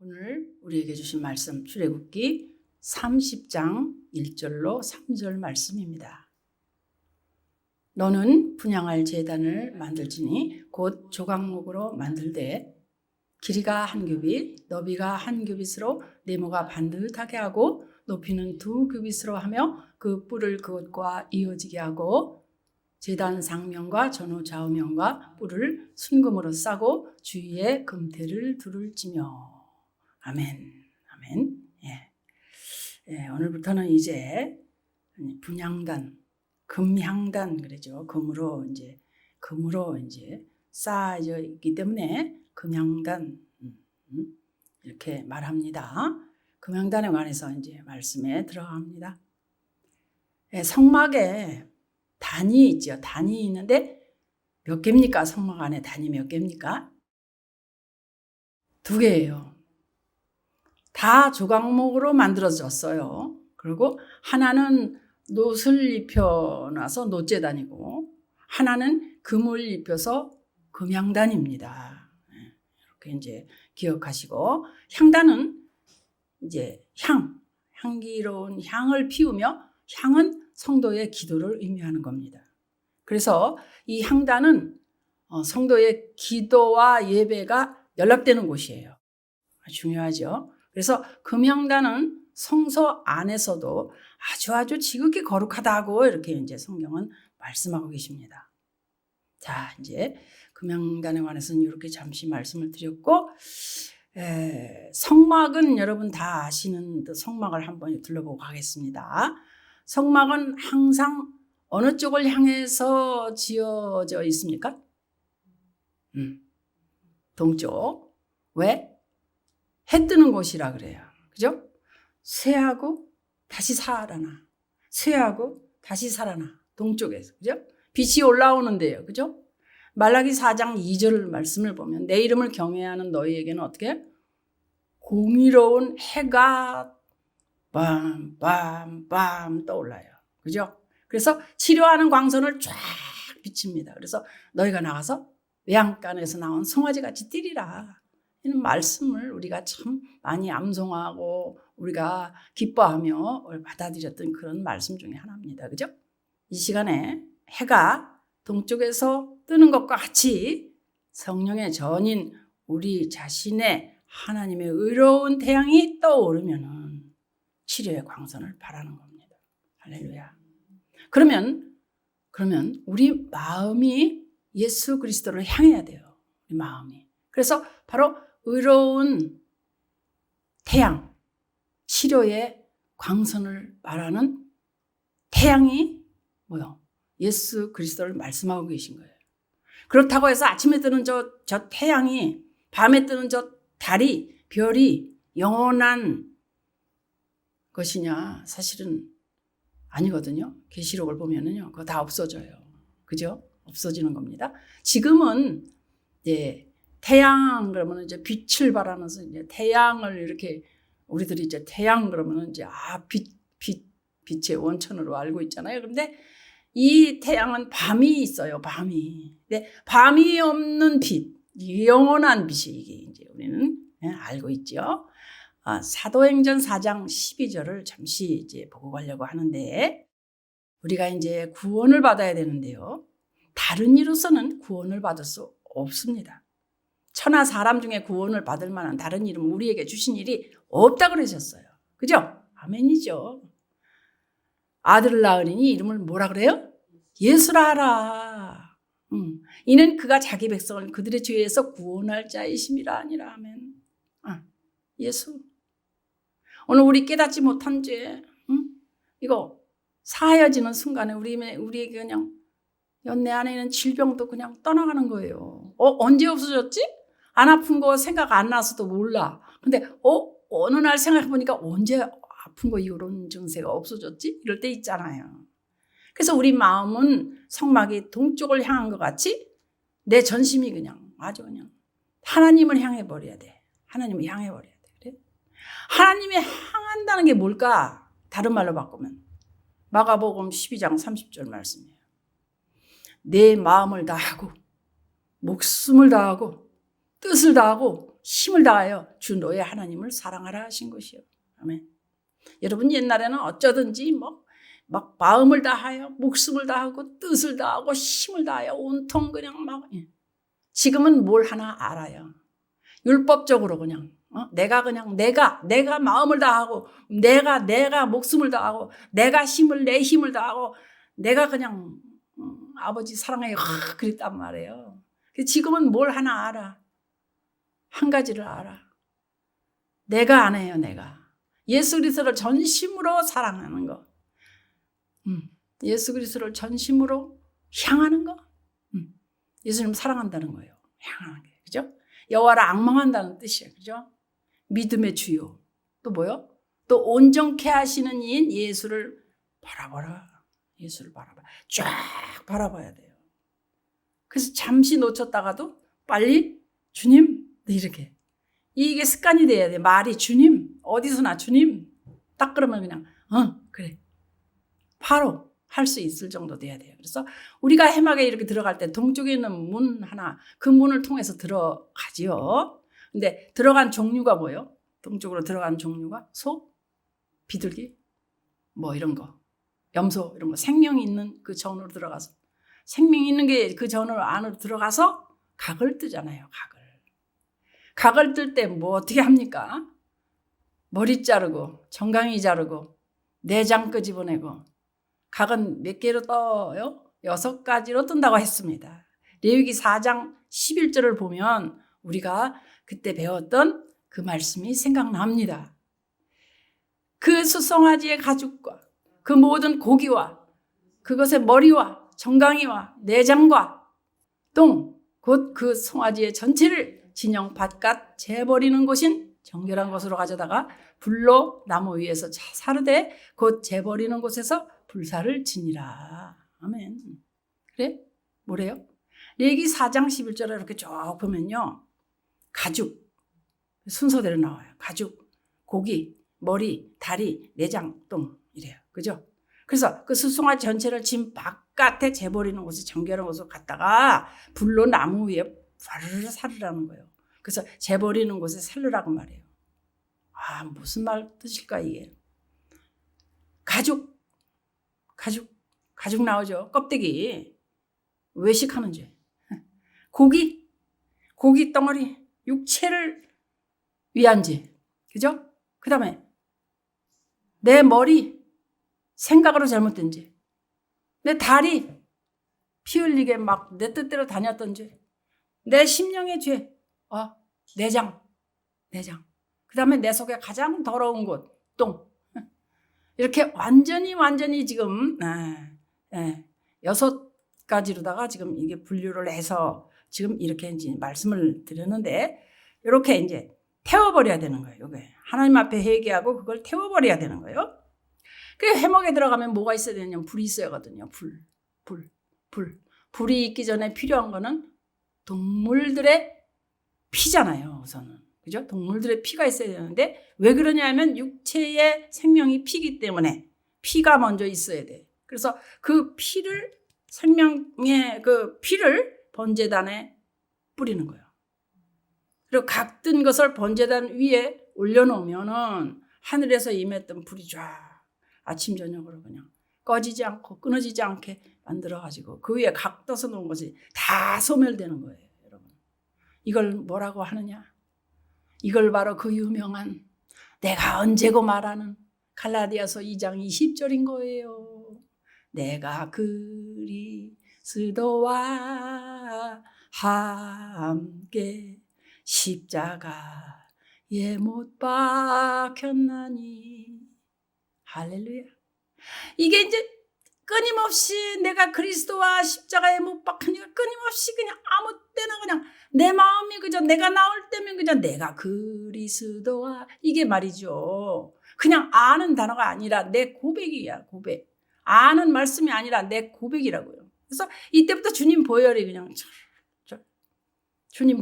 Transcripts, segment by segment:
오늘 우리에게 주신 말씀 출애굽기 30장 1절로 3절 말씀입니다. 너는 분향할 제단을 만들지니 곧 조각목으로 만들되 길이가 한 규빗, 너비가 한 규빗으로 네모가 반듯하게 하고 높이는 2규빗으로 하며 그 뿔을 그것과 이어지게 하고 제단 상면과 전후 좌우면과 뿔을 순금으로 싸고 주위에 금테를 두를지며. 아멘. 아멘. 예, 오늘부터는 이제 분향단, 금향단 그러죠. 금으로 이제 쌓여져 있기 때문에 금향단 이렇게 말합니다. 금향단에 관해서 이제 말씀에 들어갑니다. 예, 성막에 단이 있죠. 단이 있는데 몇 개입니까? 성막 안에 단이 몇 개입니까? 2개예요. 다 조각목으로 만들어졌어요. 그리고 하나는 놋을 입혀놔서 놋제단이고 하나는 금을 입혀서 금향단입니다. 이렇게 이제 기억하시고, 향단은 이제 향기로운 향을 피우며, 향은 성도의 기도를 의미하는 겁니다. 그래서 이 향단은 성도의 기도와 예배가 연락되는 곳이에요. 중요하죠. 그래서 금향단은 성소 안에서도 아주 지극히 거룩하다고 이렇게 이제 성경은 말씀하고 계십니다. 자, 이제 금향단에 관해서는 이렇게 잠시 말씀을 드렸고, 성막은 여러분 다 아시는 성막을 한번 둘러보고 가겠습니다. 성막은 항상 어느 쪽을 향해서 지어져 있습니까? 동쪽. 왜? 해 뜨는 곳이라 그래요. 그죠? 쇠하고 다시 살아나. 쇠하고 다시 살아나. 동쪽에서. 그죠? 빛이 올라오는데요. 그죠? 말라기 4장 2절 말씀을 보면 내 이름을 경외하는 너희에게는 어떻게? 공의로운 해가 밤 떠올라요. 그죠? 그래서 치료하는 광선을 쫙 비칩니다. 그래서 너희가 나가서 외양간에서 나온 송아지 같이 뛰리라. 이런 말씀을 우리가 참 많이 암송하고 우리가 기뻐하며 받아들였던 그런 말씀 중에 하나입니다. 그죠? 이 시간에 해가 동쪽에서 뜨는 것과 같이 성령의 전인 우리 자신의 하나님의 의로운 태양이 떠오르면은 치료의 광선을 바라는 겁니다. 할렐루야. 그러면 우리 마음이 예수 그리스도를 향해야 돼요. 우리 마음이. 그래서 바로 의로운 태양, 치료의 광선을 말하는 태양이 뭐요? 예수 그리스도를 말씀하고 계신 거예요. 그렇다고 해서 아침에 뜨는 저 태양이, 밤에 뜨는 저 달이, 별이 영원한 것이냐? 사실은 아니거든요. 계시록을 보면은요, 그거 다 없어져요. 그죠? 없어지는 겁니다. 지금은 이제 태양 그러면 이제 빛을 발하면서 이제 태양을 이렇게 우리들이 이제 태양 그러면 이제 빛의 원천으로 알고 있잖아요. 그런데 이 태양은 밤이 있어요. 밤이. 근데 밤이 없는 빛, 영원한 빛이 이제 우리는 알고 있죠. 사도행전 4장 12절을 잠시 이제 보고 가려고 하는데, 우리가 이제 구원을 받아야 되는데요. 다른 이로서는 구원을 받을 수 없습니다. 천하 사람 중에 구원을 받을 만한 다른 이름 우리에게 주신 일이 없다 그러셨어요. 그죠? 아멘이죠. 아들을 낳으리니 이름을 뭐라 그래요? 예수라 하라. 이는 그가 자기 백성을 그들의 죄에서 구원할 자이심이라 아니라. 아멘. 예수. 오늘 우리 깨닫지 못한 죄, 이거 사하여지는 순간에 우리에게 그냥 내 안에 있는 질병도 그냥 떠나가는 거예요. 언제 없어졌지? 안 아픈 거 생각 안 나서도 몰라. 근데 어느 날 생각해 보니까 언제 아픈 거 이런 증세가 없어졌지? 이럴 때 있잖아요. 그래서 우리 마음은 성막이 동쪽을 향한 것 같이 내 전심이 그냥 아주 그냥 하나님을 향해 버려야 돼. 하나님을 향해 버려야 돼. 그래? 하나님이 향한다는 게 뭘까? 다른 말로 바꾸면 마가복음 12장 30절 말씀이에요. 내 마음을 다하고 목숨을 다하고 뜻을 다하고 힘을 다하여 주 너의 하나님을 사랑하라 하신 것이요. 아멘. 여러분 옛날에는 어쩌든지 막 마음을 다하여 목숨을 다하고 뜻을 다하고 힘을 다하여 온통 그냥 막. 지금은 뭘 하나 알아요. 율법적으로 그냥 내가 마음을 다하고 내가 목숨을 다하고 내가 내 힘을 다하고 내가 그냥 아버지 사랑해요 그랬단 말이에요. 지금은 뭘 하나 알아. 한 가지를 알아. 내가 안 해요. 내가 예수 그리스도를 전심으로 사랑하는 거. 예수 그리스도를 전심으로 향하는 거. 예수님 사랑한다는 거예요. 향하는 게. 그죠? 여호와를 악망한다는 뜻이에요. 그죠? 믿음의 주요. 또 뭐요? 또 온전케 하시는 이인 예수를 바라봐라. 예수를 바라봐. 쫙 바라봐야 돼요. 그래서 잠시 놓쳤다가도 빨리 주님 이렇게. 이게 습관이 돼야 돼. 말이 주님 어디서나 주님 딱 그러면 그냥 그래. 바로 할 수 있을 정도 돼야 돼요. 그래서 우리가 해막에 이렇게 들어갈 때 동쪽에 있는 문 하나 그 문을 통해서 들어가지요. 근데 들어간 종류가 뭐예요? 동쪽으로 들어간 종류가 소, 비둘기, 뭐 이런 거, 염소 이런 거 생명이 있는 그 전으로 들어가서 생명이 있는 게 그 전으로 안으로 들어가서 각을 뜨잖아요. 각을 뜰 때 뭐 어떻게 합니까? 머리 자르고 정강이 자르고 내장 끄집어내고 각은 몇 개로 떠요? 6가지로 뜬다고 했습니다. 레위기 4장 11절을 보면 우리가 그때 배웠던 그 말씀이 생각납니다. 그 수송아지의 가죽과 그 모든 고기와 그것의 머리와 정강이와 내장과 똥 곧 그 송아지의 전체를 진영 바깥 재버리는 곳인 정결한 곳으로 가져다가 불로 나무 위에서 사르되 곧 재버리는 곳에서 불사를 지니라. 아멘. 그래? 뭐래요? 레위기 4장 11절에 이렇게 쭉 보면요. 가죽 순서대로 나와요. 가죽, 고기, 머리, 다리, 내장, 똥 이래요. 그죠? 그래서 그 수송아지 전체를 진 바깥에 재버리는 곳에 정결한 곳으로 갔다가 불로 나무 위에 바르르 사르라는 거예요. 그래서 재버리는 곳에 살르라고 말해요. 무슨 말 뜻일까 이게? 가죽 나오죠. 껍데기 외식하는 죄. 고기 덩어리 육체를 위한 죄. 그죠? 그 다음에 내 머리 생각으로 잘못된 죄. 내 다리 피 흘리게 막 내 뜻대로 다녔던 죄. 내 심령의 죄. 내장. 그 다음에 내 속에 가장 더러운 곳 똥. 이렇게 완전히 지금 6가지로다가 지금 이게 분류를 해서 지금 이렇게 이제 말씀을 드렸는데 이렇게 이제 태워버려야 되는 거예요. 이게 하나님 앞에 회개하고 그걸 태워버려야 되는 거예요. 그 해먹에 들어가면 뭐가 있어야 되냐면 불이 있어야 하거든요. 불이 있기 전에 필요한 거는 동물들의 피잖아요. 우선은. 그죠? 동물들의 피가 있어야 되는데 왜 그러냐면 육체의 생명이 피기 때문에 피가 먼저 있어야 돼. 그래서 그 피를 생명의 그 피를 번제단에 뿌리는 거예요. 그리고 각든 것을 번제단 위에 올려놓으면은 하늘에서 임했던 불이 쫙 아침 저녁으로 그냥 꺼지지 않고 끊어지지 않게 만들어가지고 그 위에 각 떠서 놓은 것이 다 소멸되는 거예요. 여러분 이걸 뭐라고 하느냐? 이걸 바로 그 유명한 내가 언제고 말하는 갈라디아서 2장 20절인 거예요. 내가 그리스도와 함께 십자가에 못 박혔나니. 할렐루야. 이게 이제 끊임없이 내가 그리스도와 십자가에 못 박히니까 끊임없이 그냥 아무 때나 그냥 내 마음이 그저 내가 나올 때면 그냥 내가 그리스도와 이게 말이죠. 그냥 아는 단어가 아니라 내 고백이야. 고백. 아는 말씀이 아니라 내 고백이라고요. 그래서 이때부터 주님 보혈이 그냥 주님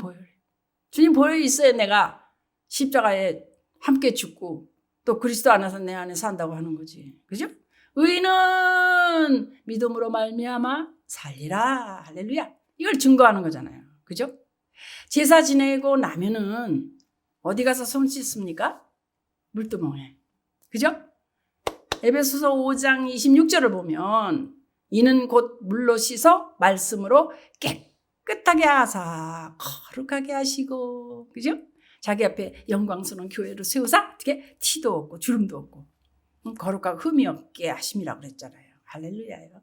보혈이 있어야 내가 십자가에 함께 죽고 또 그리스도 안에서 내 안에 산다고 하는 거지. 그죠? 의인은 믿음으로 말미암아 살리라. 할렐루야. 이걸 증거하는 거잖아요. 그죠? 제사 지내고 나면은 어디 가서 손 씻습니까? 물두멍에. 그죠? 에베소서 5장 26절을 보면 이는 곧 물로 씻어 말씀으로 깨끗하게 하사 거룩하게 하시고, 그죠? 자기 앞에 영광스러운 교회를 세우사 어떻게 티도 없고 주름도 없고 거룩하고 흠이 없게 하심이라고 그랬잖아요. 할렐루야요.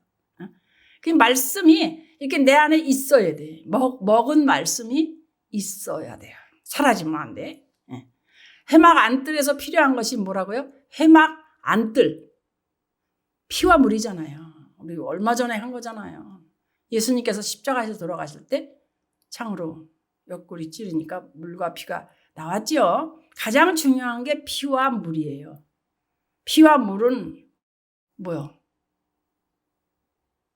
그 말씀이 이렇게 내 안에 있어야 돼. 먹은 말씀이 있어야 돼요. 사라지면 안 돼. 해막 안뜰에서 필요한 것이 뭐라고요? 해막 안뜰. 피와 물이잖아요. 우리 얼마 전에 한 거잖아요. 예수님께서 십자가에서 돌아가실 때 창으로 옆구리 찌르니까 물과 피가 나왔죠. 가장 중요한 게 피와 물이에요. 피와 물은 뭐요?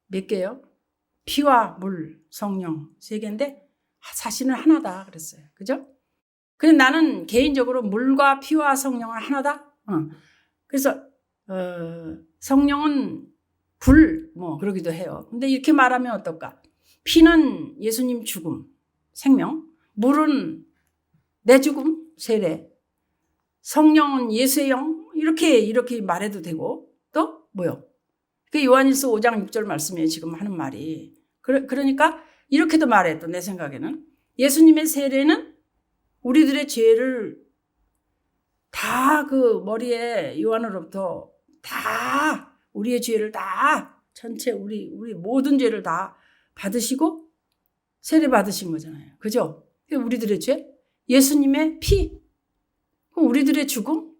몇 개요? 피와 물, 성령 3개인데 사실은 하나다 그랬어요. 그죠? 근데 나는 개인적으로 물과 피와 성령은 하나다. 그래서 성령은 불, 그러기도 해요. 근데 이렇게 말하면 어떨까? 피는 예수님 죽음, 생명. 물은 내 죽음, 세례. 성령은 예수의 영. 이렇게 말해도 되고, 또 뭐요? 그 요한일서 5장 6절 말씀이에요. 지금 하는 말이. 그러니까 이렇게도 말해, 또 내 생각에는. 예수님의 세례는 우리들의 죄를 다 그 머리에 요한으로부터 다 우리의 죄를 다 전체 우리 모든 죄를 다 받으시고 세례 받으신 거잖아요. 그죠? 우리들의 죄, 예수님의 피, 우리들의 죽음,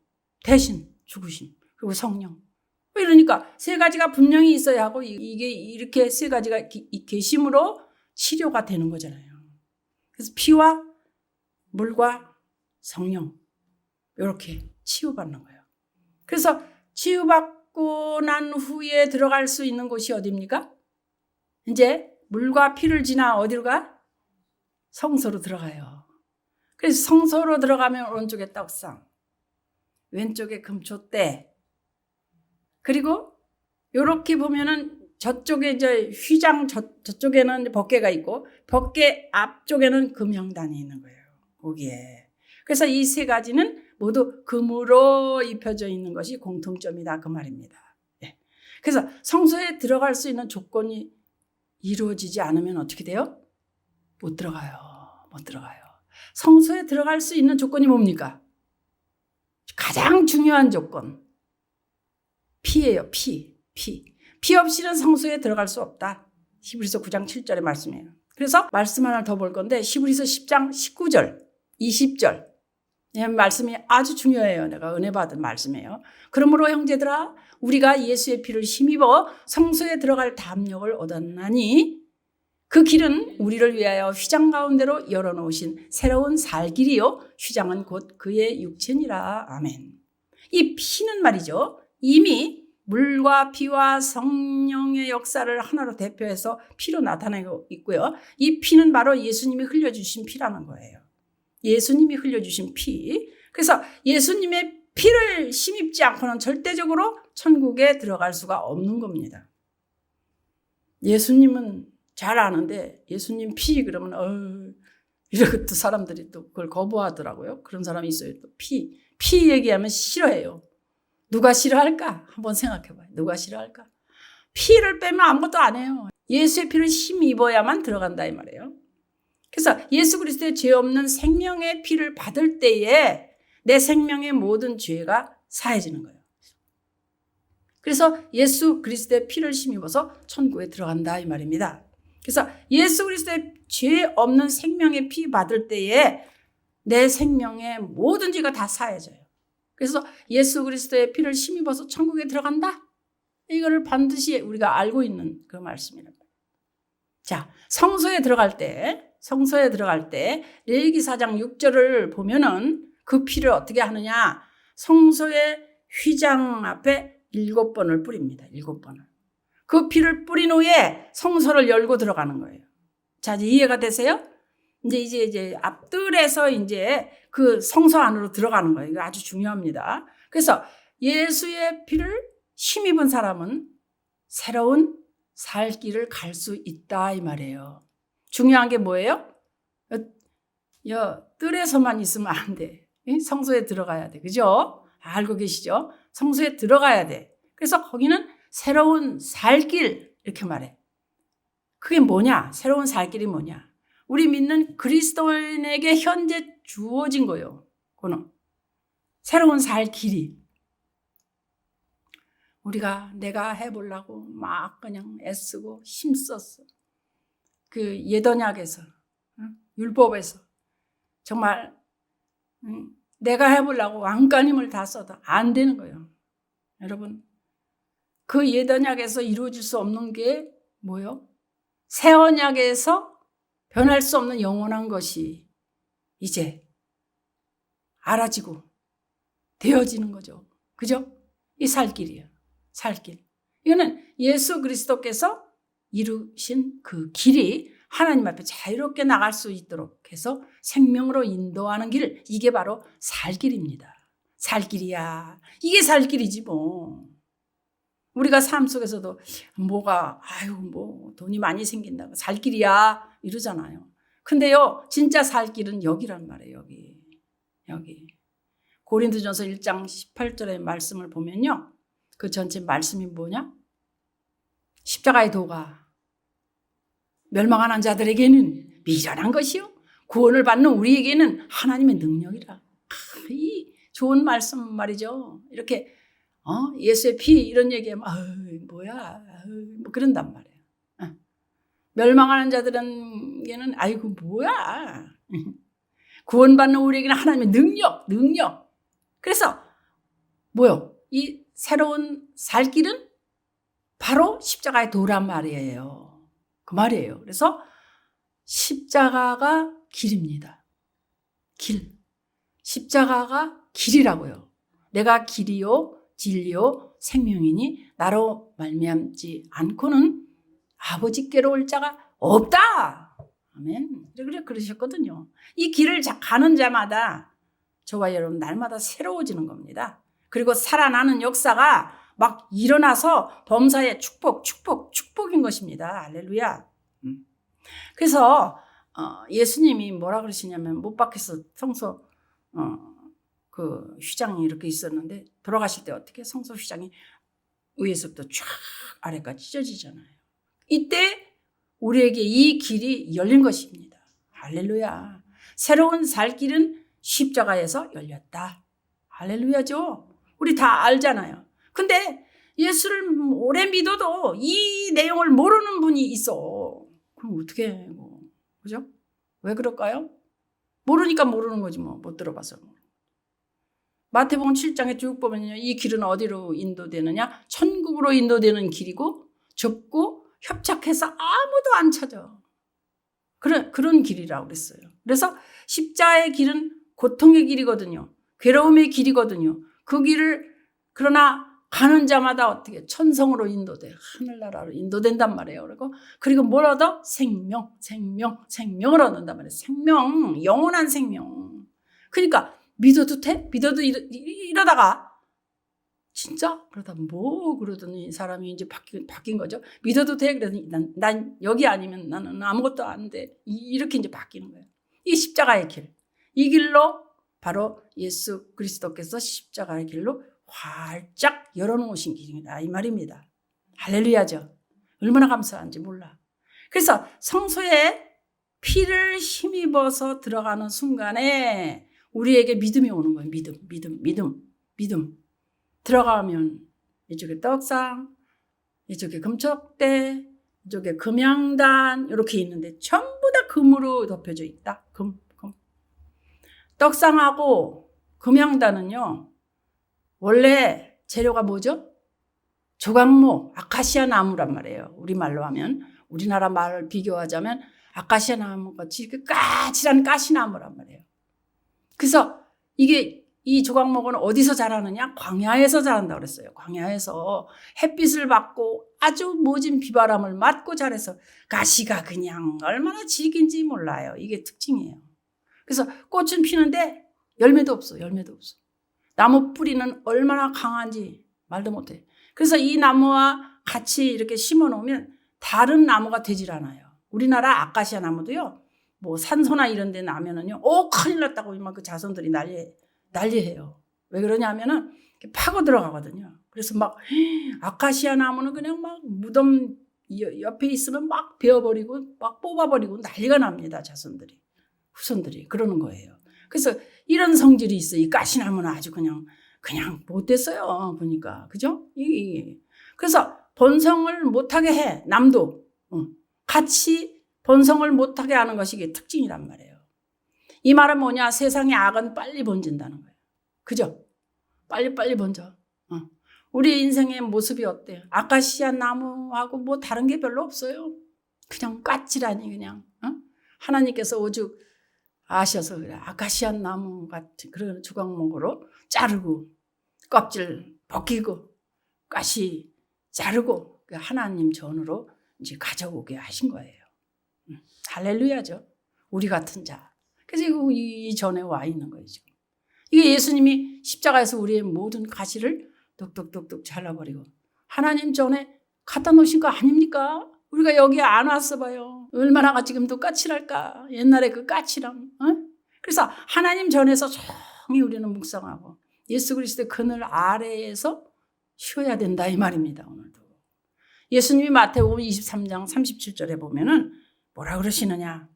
대신 죽으심, 그리고 성령. 이러니까 3가지가 분명히 있어야 하고 이게 이렇게 3가지가 계심으로 치료가 되는 거잖아요. 그래서 피와 물과 성령 이렇게 치유받는 거예요. 그래서 치유받고 난 후에 들어갈 수 있는 곳이 어디입니까? 이제 물과 피를 지나 어디로 가? 성소로 들어가요. 그래서 성소로 들어가면 오른쪽에 떡상, 왼쪽에 금초대, 그리고 이렇게 보면은 저쪽에 이제 휘장 저쪽에는 법궤가 있고 법궤 앞쪽에는 금형단이 있는 거예요. 거기에. 그래서 이 3가지는 모두 금으로 입혀져 있는 것이 공통점이다 그 말입니다. 네. 그래서 성소에 들어갈 수 있는 조건이 이루어지지 않으면 어떻게 돼요? 못 들어가요. 성소에 들어갈 수 있는 조건이 뭡니까? 가장 중요한 조건. 피예요. 피 없이는 성소에 들어갈 수 없다. 히브리서 9장 7절의 말씀이에요. 그래서 말씀 하나 더 볼 건데 히브리서 10장 19절 20절 말씀이 아주 중요해요. 내가 은혜 받은 말씀이에요. 그러므로 형제들아 우리가 예수의 피를 힘입어 성소에 들어갈 담력을 얻었나니 그 길은 우리를 위하여 휘장 가운데로 열어놓으신 새로운 살 길이요 휘장은 곧 그의 육체니라. 아멘. 이 피는 말이죠. 이미 물과 피와 성령의 역사를 하나로 대표해서 피로 나타내고 있고요. 이 피는 바로 예수님이 흘려주신 피라는 거예요. 예수님이 흘려주신 피. 그래서 예수님의 피를 힘입지 않고는 절대적으로 천국에 들어갈 수가 없는 겁니다. 예수님은 잘 아는데 예수님 피 그러면 이렇게 또 사람들이 또 그걸 거부하더라고요. 그런 사람이 있어요. 또 피 얘기하면 싫어해요. 누가 싫어할까? 한번 생각해봐요. 누가 싫어할까? 피를 빼면 아무것도 안 해요. 예수의 피를 힘입어야만 들어간다 이 말이에요. 그래서 예수 그리스도의 죄 없는 생명의 피를 받을 때에 내 생명의 모든 죄가 사해지는 거예요. 그래서 예수 그리스도의 피를 힘입어서 천국에 들어간다 이 말입니다. 그래서 예수 그리스도의 죄 없는 생명의 피 받을 때에 내 생명의 모든 죄가 다 사해져요. 그래서 예수 그리스도의 피를 힘입어서 천국에 들어간다? 이거를 반드시 우리가 알고 있는 그 말씀이랍니다. 자, 성소에 들어갈 때 레위기 4장 6절을 보면은 그 피를 어떻게 하느냐? 성소의 휘장 앞에 7번을 뿌립니다. 7번을. 그 피를 뿌린 후에 성소를 열고 들어가는 거예요. 자, 이제 이해가 되세요? 이제 앞뜰에서 이제 그 성소 안으로 들어가는 거예요. 이거 아주 중요합니다. 그래서 예수의 피를 힘입은 사람은 새로운 살 길을 갈 수 있다 이 말이에요. 중요한 게 뭐예요? 뜰에서만 있으면 안 돼. 성소에 들어가야 돼. 그죠? 알고 계시죠? 성소에 들어가야 돼. 그래서 거기는 새로운 살길 이렇게 말해. 그게 뭐냐? 새로운 살길이 뭐냐? 우리 믿는 그리스도인에게 현재 주어진 거예요. 그는 새로운 살 길이. 내가 해보려고 막 그냥 애쓰고 힘썼어. 그 예언약에서, 율법에서 정말 내가 해보려고 안간힘을 다 써도 안 되는 거예요. 여러분, 그 예언약에서 이루어질 수 없는 게 뭐예요? 새 언약에서 변할 수 없는 영원한 것이 이제 알아지고 되어지는 거죠. 그죠? 이 살길이에요. 살길. 이거는 예수 그리스도께서 이루신 그 길이 하나님 앞에 자유롭게 나갈 수 있도록 해서 생명으로 인도하는 길, 이게 바로 살길입니다. 살길이야. 이게 살길이지 뭐. 우리가 삶 속에서도 돈이 많이 생긴다고 살길이야 이러잖아요. 근데요, 진짜 살길은 여기란 말이에요. 여기. 고린도전서 1장 18절의 말씀을 보면요. 그 전체 말씀이 뭐냐? 십자가의 도가 멸망하는 자들에게는 미련한 것이요, 구원을 받는 우리에게는 하나님의 능력이라. 이 좋은 말씀 말이죠. 이렇게 예수의 피 이런 얘기하면 뭐야 뭐 그런단 말이에요. 멸망하는 자들에게는 뭐야. 구원받는 우리에게는 하나님의 능력. 그래서 뭐요? 이 새로운 살 길은 바로 십자가의 도란 말이에요. 그 말이에요. 그래서 십자가가 길입니다. 길. 십자가가 길이라고요. 내가 길이요 진리요 생명이니 나로 말미암지 않고는 아버지께로 올 자가 없다. 아멘. 그러셨거든요. 이 길을 가는 자마다 저와 여러분 날마다 새로워지는 겁니다. 그리고 살아나는 역사가 막 일어나서 범사의 축복인 것입니다. 할렐루야. 그래서 예수님이 뭐라 그러시냐면 못 박혀서 성소 그 휘장이 이렇게 있었는데 돌아가실 때 어떻게 성소 휘장이 위에서부터 쫙 아래까지 찢어지잖아요. 이때 우리에게 이 길이 열린 것입니다. 할렐루야. 새로운 살 길은 십자가에서 열렸다. 할렐루야죠. 우리 다 알잖아요. 근데 예수를 오래 믿어도 이 내용을 모르는 분이 있어. 그럼 어떻게 해? 그죠? 왜 그럴까요? 모르니까 모르는 거지 못 들어봐서. 마태복음 7장에 쭉 보면요. 이 길은 어디로 인도되느냐? 천국으로 인도되는 길이고 좁고 협착해서 아무도 안 찾아. 그런 길이라고 그랬어요. 그래서 십자의 길은 고통의 길이거든요. 괴로움의 길이거든요. 그 길을 그러나 가는 자마다 어떻게 천성으로 인도돼. 하늘나라로 인도된단 말이에요. 그리고 뭘 얻어? 생명을 얻는단 말이에요. 생명, 영원한 생명. 그러니까 믿어도 돼? 믿어도 이러다가 진짜? 그러다 그러더니 사람이 이제 바뀐 거죠. 믿어도 돼? 그러더니 난 여기 아니면 나는 아무것도 안 돼. 이렇게 이제 바뀌는 거예요. 이 십자가의 길. 이 길로 바로 예수 그리스도께서 십자가의 길로 활짝 열어놓으신 길입니다. 이 말입니다. 할렐루야죠. 얼마나 감사한지 몰라. 그래서 성소에 피를 힘입어서 들어가는 순간에 우리에게 믿음이 오는 거예요. 믿음. 들어가면 이쪽에 떡상, 이쪽에 금촉대, 이쪽에 금양단 이렇게 있는데 전부 다 금으로 덮여져 있다. 금. 떡상하고 금양단은요. 원래 재료가 뭐죠? 조각목, 아카시아 나무란 말이에요. 우리말로 하면, 우리나라 말을 비교하자면 아카시아 나무같이 까칠한 가시나무란 말이에요. 그래서 이 조각목은 어디서 자라느냐? 광야에서 자란다고 그랬어요. 광야에서 햇빛을 받고 아주 모진 비바람을 맞고 자라서 가시가 그냥 얼마나 질긴지 몰라요. 이게 특징이에요. 그래서 꽃은 피는데 열매도 없어. 나무 뿌리는 얼마나 강한지 말도 못해. 그래서 이 나무와 같이 이렇게 심어 놓으면 다른 나무가 되질 않아요. 우리나라 아카시아 나무도요. 뭐 산소나 이런 데 나면은요, 큰일 났다고 막 그 자손들이 난리해요. 왜 그러냐면은 파고 들어가거든요. 그래서 막 아카시아 나무는 그냥 막 무덤 옆에 있으면 막 베어버리고 막 뽑아버리고 난리가 납니다. 자손들이, 후손들이 그러는 거예요. 그래서 이런 성질이 있어요. 이 가시나무는 아주 그냥 못됐어요. 보니까. 그죠? 그래서 번성을 못하게 해. 남도. 같이 번성을 못하게 하는 것이 이게 특징이란 말이에요. 이 말은 뭐냐? 세상의 악은 빨리 번진다는 거예요. 그죠? 빨리 번져. 우리 인생의 모습이 어때요? 아카시아 나무하고 뭐 다른 게 별로 없어요. 그냥 까칠하니 그냥. 하나님께서 오죽 아셔서 그래. 아카시아 나무 같은 그런 주광목으로 자르고 껍질 벗기고 가시 자르고 하나님 전으로 이제 가져오게 하신 거예요. 할렐루야죠. 우리 같은 자. 그래서 이 전에 와 있는 거예요, 지금. 이게 예수님이 십자가에서 우리의 모든 가시를 똑똑똑똑 잘라버리고 하나님 전에 갖다 놓으신 거 아닙니까? 우리가 여기 안 왔어 봐요. 얼마나 지금도 까칠할까? 옛날에 그 까칠함. 그래서 하나님 전에서 조용히 우리는 묵상하고 예수 그리스도의 그늘 아래에서 쉬어야 된다 이 말입니다. 오늘도. 예수님이 마태복음 23장 37절에 보면은 뭐라 그러시느냐?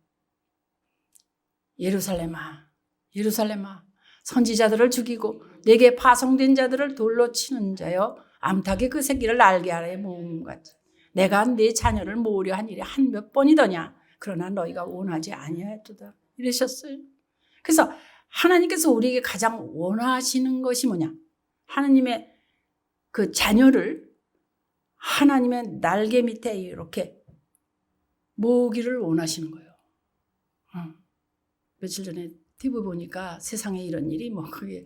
예루살렘아, 예루살렘아, 선지자들을 죽이고 내게 파송된 자들을 돌로 치는 자여, 암탉이 그 새끼를 날개 아래에 모은 것 같이 내가 네 자녀를 모으려 한 일이 한 몇 번이더냐? 그러나 너희가 원하지 아니하였도다. 이러셨어요. 그래서 하나님께서 우리에게 가장 원하시는 것이 뭐냐? 하나님의 그 자녀를 하나님의 날개 밑에 이렇게 모으기를 원하시는 거예요. 며칠 전에 TV 보니까 세상에 이런 일이 뭐 그게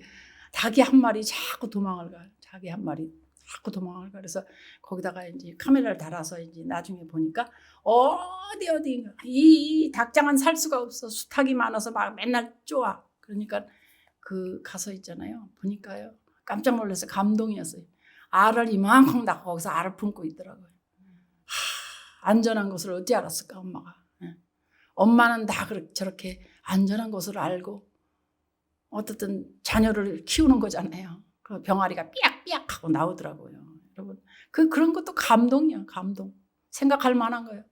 닭이 한 마리 자꾸 도망을 가. 닭이 한 마리 자꾸 도망을 가. 그래서 거기다가 이제 카메라를 달아서 이제 나중에 보니까 어디 이 닭장은 살 수가 없어. 수탉이 많아서 막 맨날 쪼아. 그러니까 그 가서 있잖아요. 보니까요. 깜짝 놀라서 감동이었어요. 알을 이만큼 낳고 거기서 알을 품고 있더라고요. 안전한 것을 어찌 알았을까 엄마가. 엄마는 다 저렇게 안전한 것을 알고 어떻든 자녀를 키우는 거잖아요. 그 병아리가 삐약삐약 하고 나오더라고요. 여러분, 그런 것도 감동이에요. 감동. 생각할 만한 거예요.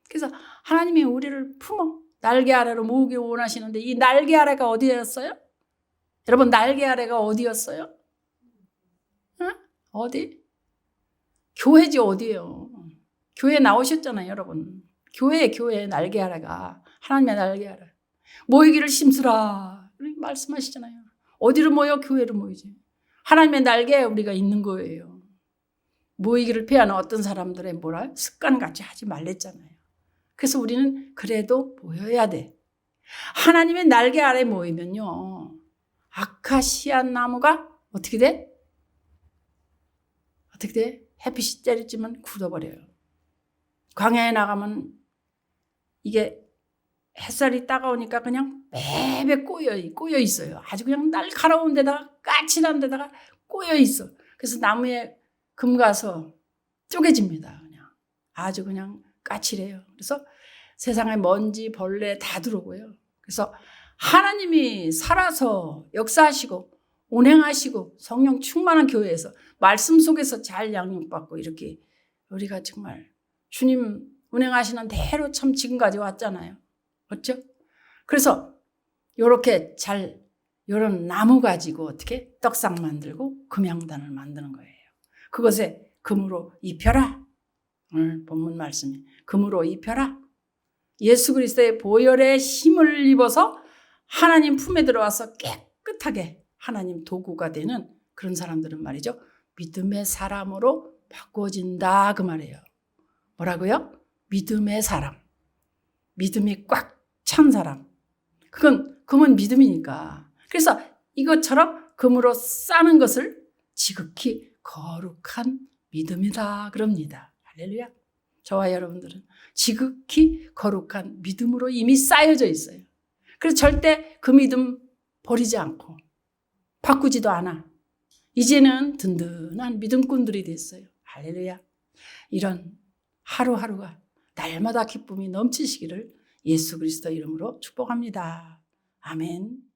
그래서 하나님이 우리를 품어 날개 아래로 모으기 원하시는데 이 날개 아래가 어디였어요? 여러분, 날개 아래가 어디였어요? 어디? 교회지 어디예요? 교회 나오셨잖아요, 여러분. 교회 날개 아래가 하나님의 날개 아래. 모이기를 심쓰라 이렇게 말씀하시잖아요. 어디로 모여? 교회로 모이지. 하나님의 날개에 우리가 있는 거예요. 모이기를 피하는 어떤 사람들의 습관같이 하지 말랬잖아요. 그래서 우리는 그래도 모여야 돼. 하나님의 날개 아래 모이면요, 아카시아 나무가 어떻게 돼? 어떻게 돼? 햇빛이 때리지만 굳어버려요. 광야에 나가면 이게 햇살이 따가우니까 그냥 매배 꼬여 있어요. 아주 그냥 날카로운 데다가 까칠한 데다가 꼬여 있어. 그래서 나무에 금 가서 쪼개집니다. 그냥 아주 그냥 까칠해요. 그래서 세상에 먼지, 벌레 다 들어오고요. 그래서 하나님이 살아서 역사하시고 운행하시고 성령 충만한 교회에서 말씀 속에서 잘 양육받고 이렇게 우리가 정말 주님 운행하시는 대로 참 지금까지 왔잖아요. 그렇죠? 그래서 이렇게 이런 나무 가지고 어떻게 떡상 만들고 금양단을 만드는 거예요. 그것에 금으로 입혀라. 오늘 본문 말씀이 금으로 입혀라. 예수 그리스도의 보혈의 힘을 입어서 하나님 품에 들어와서 깨끗하게 하나님 도구가 되는 그런 사람들은 말이죠. 믿음의 사람으로 바꿔진다 그 말이에요. 뭐라고요? 믿음의 사람. 믿음이 꽉 찬 사람. 금은 믿음이니까. 그래서 이것처럼 금으로 싸는 것을 지극히 거룩한 믿음이다 그럽니다. 할렐루야. 저와 여러분들은 지극히 거룩한 믿음으로 이미 쌓여져 있어요. 그래서 절대 그 믿음 버리지 않고 바꾸지도 않아. 이제는 든든한 믿음꾼들이 됐어요. 할렐루야. 이런 하루하루가 날마다 기쁨이 넘치시기를 예수 그리스도 이름으로 축복합니다. 아멘.